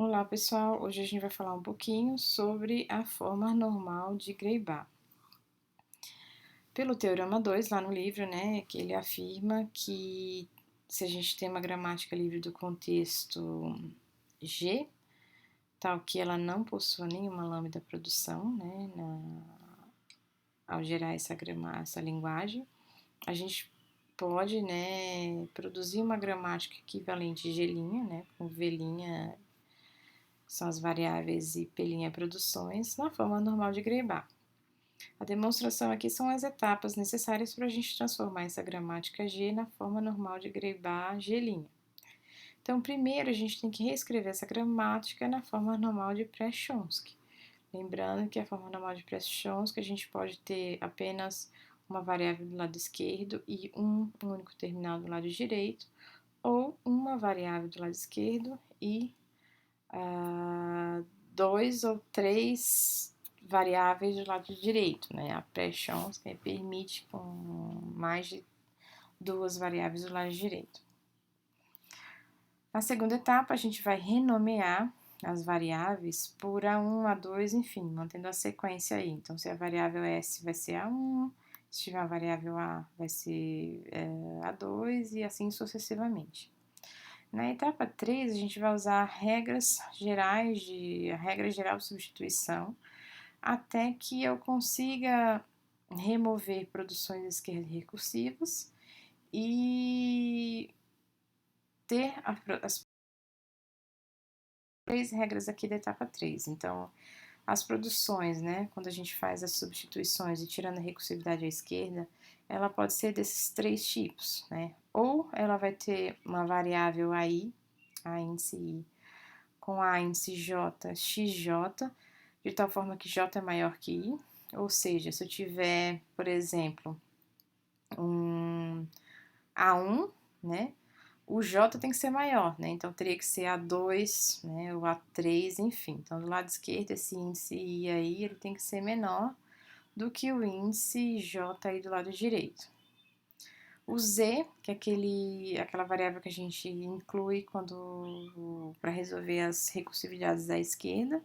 Olá pessoal, hoje a gente vai falar um pouquinho sobre a forma normal de Greibar. Pelo Teorema 2, lá no livro, né, que ele afirma que se a gente tem uma gramática livre do contexto G, tal que ela não possua nenhuma lambda produção, né, ao gerar essa linguagem, a gente pode, né, produzir uma gramática equivalente G', né, com V', são as variáveis e P' produções, na forma normal de Greibar. A demonstração aqui são as etapas necessárias para a gente transformar essa gramática G na forma normal de Greibar G'. Então, primeiro a gente tem que reescrever essa gramática na forma normal de Pré-Chomsky. Lembrando que a forma normal de Pré-Chomsky a gente pode ter apenas uma variável do lado esquerdo e um único terminal do lado direito, ou uma variável do lado esquerdo e dois ou três variáveis do lado direito, né? A pré-Chomsky permite com mais de duas variáveis do lado direito. Na segunda etapa, a gente vai renomear as variáveis por A1, A2, enfim, mantendo a sequência aí. Então, se a variável S vai ser A1, se tiver a variável A vai ser A2 e assim sucessivamente. Na etapa 3, a gente vai usar regras gerais a regra geral de substituição, até que eu consiga remover produções esquerdas recursivas e ter as três regras aqui da etapa 3. Então, as produções, né, quando a gente faz as substituições e tirando a recursividade à esquerda, ela pode ser desses três tipos, né? Ou ela vai ter uma variável AI, a índice I, com a índice J, XJ, de tal forma que J é maior que I, ou seja, se eu tiver, por exemplo, um A1, né, o J tem que ser maior, né, então teria que ser A2, né, ou A3, enfim. Então, do lado esquerdo, esse índice I aí, ele tem que ser menor do que o índice J aí do lado direito. O Z, que é aquela variável que a gente inclui para resolver as recursividades da esquerda,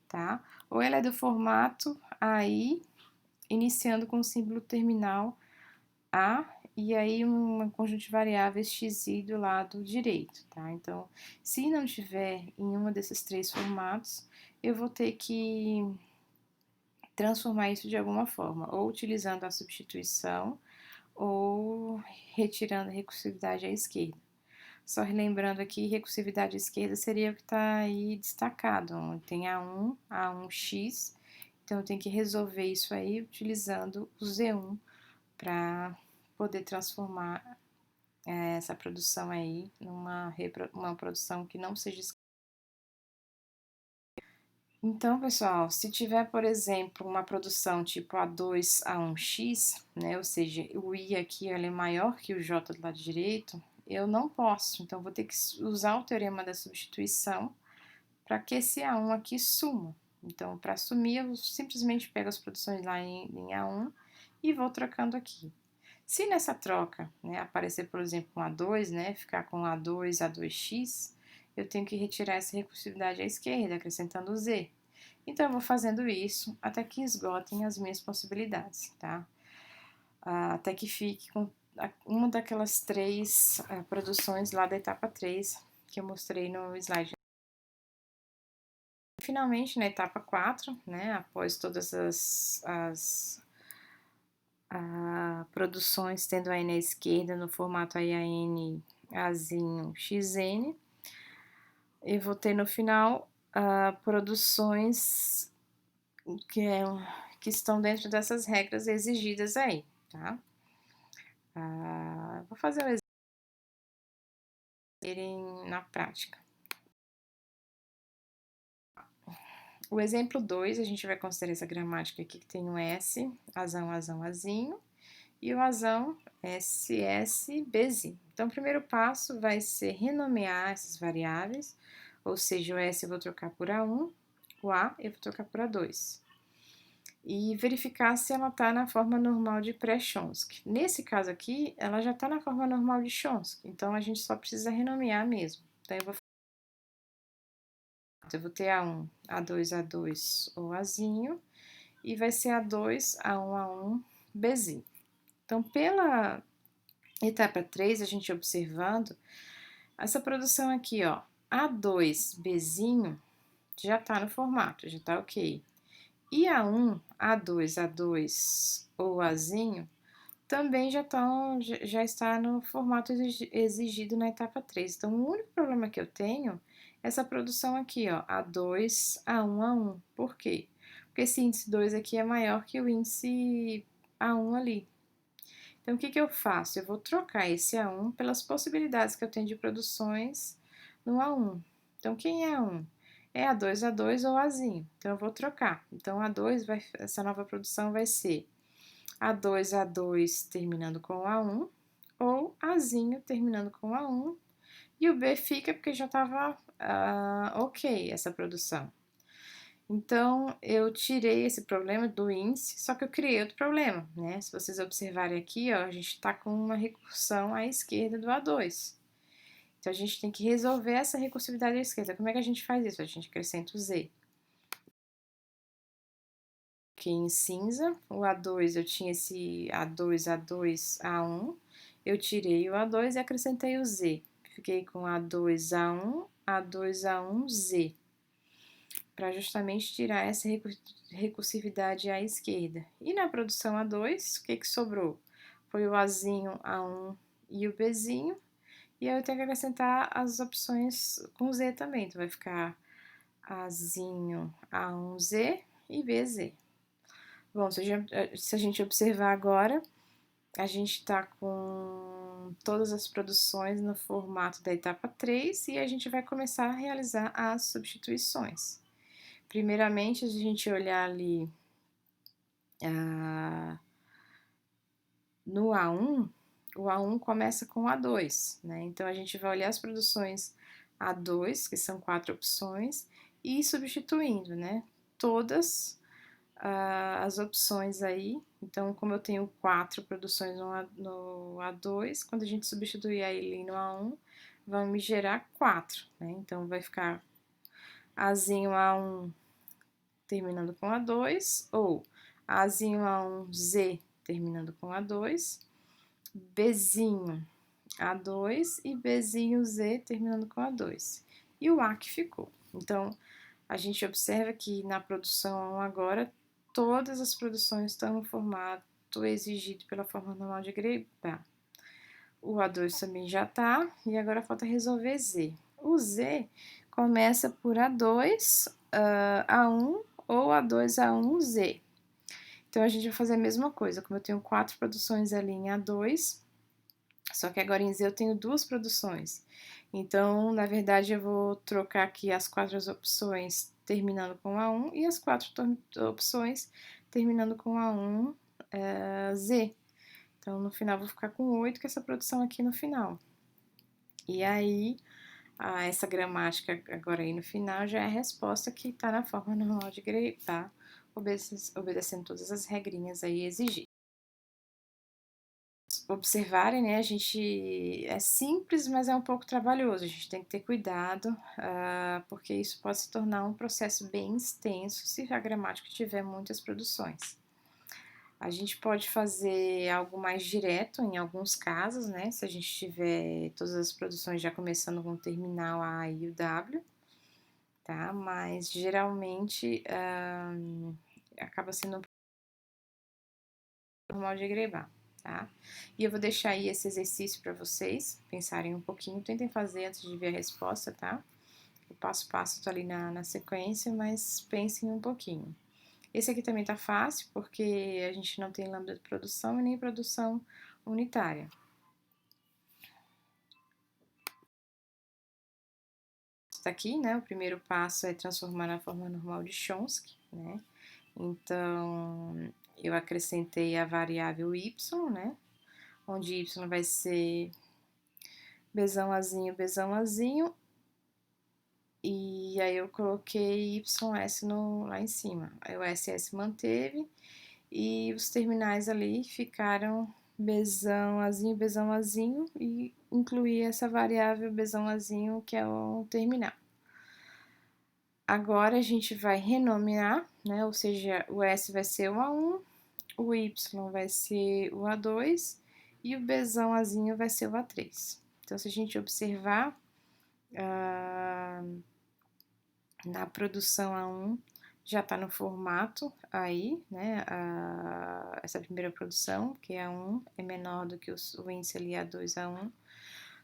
tá? Ou ela é do formato AI, iniciando com o símbolo terminal A, e aí um conjunto de variáveis xi do lado direito, tá? Então, se não tiver em uma desses três formatos, eu vou ter que transformar isso de alguma forma, ou utilizando a substituição, ou retirando a recursividade à esquerda. Só relembrando aqui, recursividade à esquerda seria o que está aí destacado, onde tem A1, A1x, então eu tenho que resolver isso aí utilizando o Z1 para poder transformar essa produção aí numa uma produção que não seja. Então, pessoal, se tiver, por exemplo, uma produção tipo A2 A1x, né, ou seja, o I aqui é maior que o J do lado direito, eu não posso. Então, vou ter que usar o teorema da substituição para que esse A1 aqui suma. Então, para sumir, eu simplesmente pego as produções lá em A1 e vou trocando aqui. Se nessa troca, né, aparecer, por exemplo, um A2, né, ficar com A2, A2x, eu tenho que retirar essa recursividade à esquerda, acrescentando o Z. Então, eu vou fazendo isso até que esgotem as minhas possibilidades, tá? Até que fique com uma daquelas três produções lá da etapa 3 que eu mostrei no slide. Finalmente, na etapa 4, né, após todas as produções tendo a N à esquerda no formato IAN Azinho XN, eu vou ter no final produções que estão dentro dessas regras exigidas aí, tá? Vou fazer um exemplo na prática. O exemplo 2, a gente vai considerar essa gramática aqui que tem o S, azão, azão, azinho, e o azão SS, Bzinho. Então, o primeiro passo vai ser renomear essas variáveis, ou seja, o S eu vou trocar por A1, o A eu vou trocar por A2. E verificar se ela está na forma normal de pré-Chomsky. Nesse caso aqui, ela já está na forma normal de Chomsky, então a gente só precisa renomear mesmo. Então, eu vou Eu vou ter A1, A2, A2 ou Azinho, e vai ser A2, A1, A1, Bzinho. Então, pela etapa 3, a gente observando, essa produção aqui, ó, A2, Bzinho, já tá no formato, já tá ok. E A1, A2, A2 ou Azinho, também já está no formato exigido na etapa 3. Então, o único problema que eu tenho é essa produção aqui, ó, A2, A1, A1. Por quê? Porque esse índice 2 aqui é maior que o índice A1 ali. Então, o que que eu faço? Eu vou trocar esse A1 pelas possibilidades que eu tenho de produções no A1. Então, quem é A1? É A2, A2 ou Azinho. Então, eu vou trocar. Então, A2 essa nova produção vai ser A2, A2 terminando com A1, ou Azinho terminando com A1, e o B fica porque já estava ok essa produção. Então, eu tirei esse problema do índice, só que eu criei outro problema, né? Se vocês observarem aqui, ó, a gente está com uma recursão à esquerda do A2. Então, a gente tem que resolver essa recursividade à esquerda. Como é que a gente faz isso? A gente acrescenta o Z. Aqui em cinza, o A2 eu tinha esse A2, A2, A1, eu tirei o A2 e acrescentei o Z. Fiquei com A2, A1, A2, A1, Z, para justamente tirar essa recursividade à esquerda. E na produção A2, o que que sobrou? Foi o Azinho, A1 e o Bzinho, e aí eu tenho que acrescentar as opções com Z também, então vai ficar Azinho, A1Z e BZ. Bom, se a gente observar agora, a gente está com todas as produções no formato da etapa 3 e a gente vai começar a realizar as substituições. Primeiramente, a gente olhar ali no A1, o A1 começa com A2, né? Então, a gente vai olhar as produções A2, que são 4 opções, e ir substituindo, né? Todas as opções aí. Então, como eu tenho 4 produções no A2, quando a gente substituir ele no A1, vai me gerar 4, né? Então, vai ficar Azinho A1 terminando com A2, ou Azinho A1Z terminando com A2, Bzinho A2 e Bzinho Z terminando com A2. E o A que ficou. Então, a gente observa que na produção agora, todas as produções estão no formato exigido pela forma normal de agrupar. O A2 também já está, e agora falta resolver Z. O Z começa por A2, A1 ou A2, A1, Z. Então, a gente vai fazer a mesma coisa, como eu tenho 4 produções ali em A2, só que agora em Z eu tenho 2 produções. Então, na verdade, eu vou trocar aqui as 4 opções terminando com A1 e as 4 opções terminando com A1, Z. Então, no final, vou ficar com 8, que é essa produção aqui no final. E aí, essa gramática agora aí no final já é a resposta que está na forma normal de grafar, obedecendo todas as regrinhas aí exigidas. Observarem, né? A gente é simples, mas é um pouco trabalhoso. A gente tem que ter cuidado, porque isso pode se tornar um processo bem extenso se a gramática tiver muitas produções. A gente pode fazer algo mais direto em alguns casos, né? Se a gente tiver todas as produções já começando com o terminal A e o W, tá? Mas geralmente acaba sendo normal de agregar. Tá? E eu vou deixar aí esse exercício para vocês pensarem um pouquinho, tentem fazer antes de ver a resposta, tá? O passo a passo tá ali na sequência, mas pensem um pouquinho. Esse aqui também tá fácil, porque a gente não tem lambda de produção e nem produção unitária. Tá aqui, né? O primeiro passo é transformar na forma normal de Chomsky, né? Então, eu acrescentei a variável y, né? Onde y vai ser Bzão Azinho, e aí eu coloquei YS lá em cima. Aí o SS manteve, e os terminais ali ficaram Bzão Azinho, e incluí essa variável Bzão Azinho, que é o terminal. Agora a gente vai renominar, né? Ou seja, o S vai ser o A1, o Y vai ser o A2 e o Bzão Azinho vai ser o A3. Então, se a gente observar na produção A1, já está no formato aí, né? Essa primeira produção, que é A1, é menor do que o índice ali A2, A1.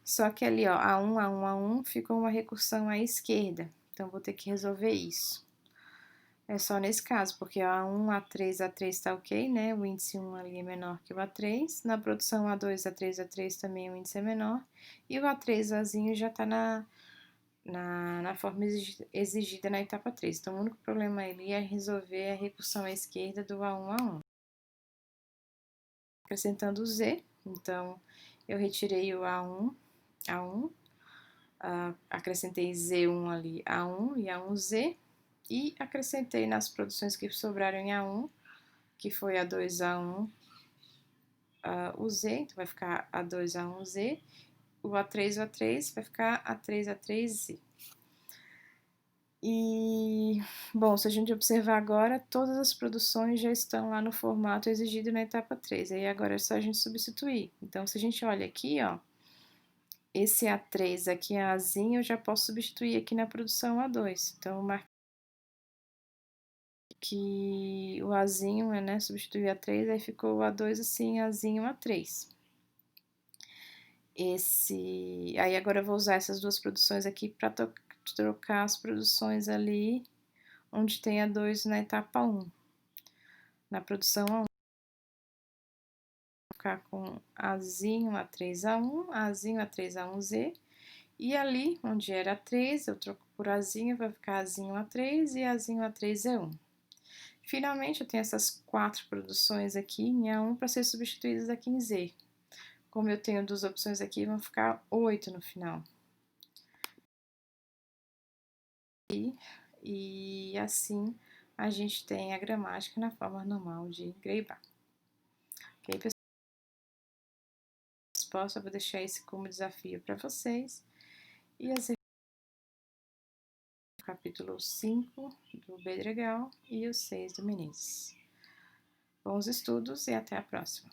Só que ali, ó, A1, A1, A1 ficou uma recursão à esquerda. Então, vou ter que resolver isso. É só nesse caso, porque A1, A3, A3 tá ok, né? O índice 1 ali é menor que o A3. Na produção A2, A3, A3 também o índice é menor. E o A3Azinho já tá na forma exigida na etapa 3. Então, o único problema ali é resolver a recursão à esquerda do A1, A1. Acrescentando o Z, então, eu retirei o A1, A1. Acrescentei Z1 ali, A1 e A1Z. E acrescentei nas produções que sobraram em A1, que foi A2, A1, o Z, então vai ficar A2, A1Z. O A3, o A3 vai ficar A3, A3Z. E, bom, se a gente observar agora, todas as produções já estão lá no formato exigido na etapa 3. Aí agora é só a gente substituir. Então, se a gente olha aqui, ó, esse A3 aqui, Azinho, eu já posso substituir aqui na produção A2. Então, eu marquei que o Azinho, né, substituir A3, aí ficou o A2 assim, Azinho, A3. Aí agora eu vou usar essas duas produções aqui para trocar as produções ali onde tem A2 na etapa 1. Na produção A1, vou ficar com Azinho, A3, A1, Azinho, A3, A1Z. E ali, onde era A3, eu troco por Azinho, vai ficar Azinho, A3 e Azinho, A3 é 1. Finalmente, eu tenho essas 4 produções aqui em A1 para ser substituídas aqui em Z. Como eu tenho 2 opções aqui, vão ficar 8 no final. E assim a gente tem a gramática na forma normal de Greibach. Ok, pessoal? Resposta, eu vou deixar esse como desafio para vocês. E as capítulo 5 do Bedregal e o 6 do Menezes. Bons estudos e até a próxima!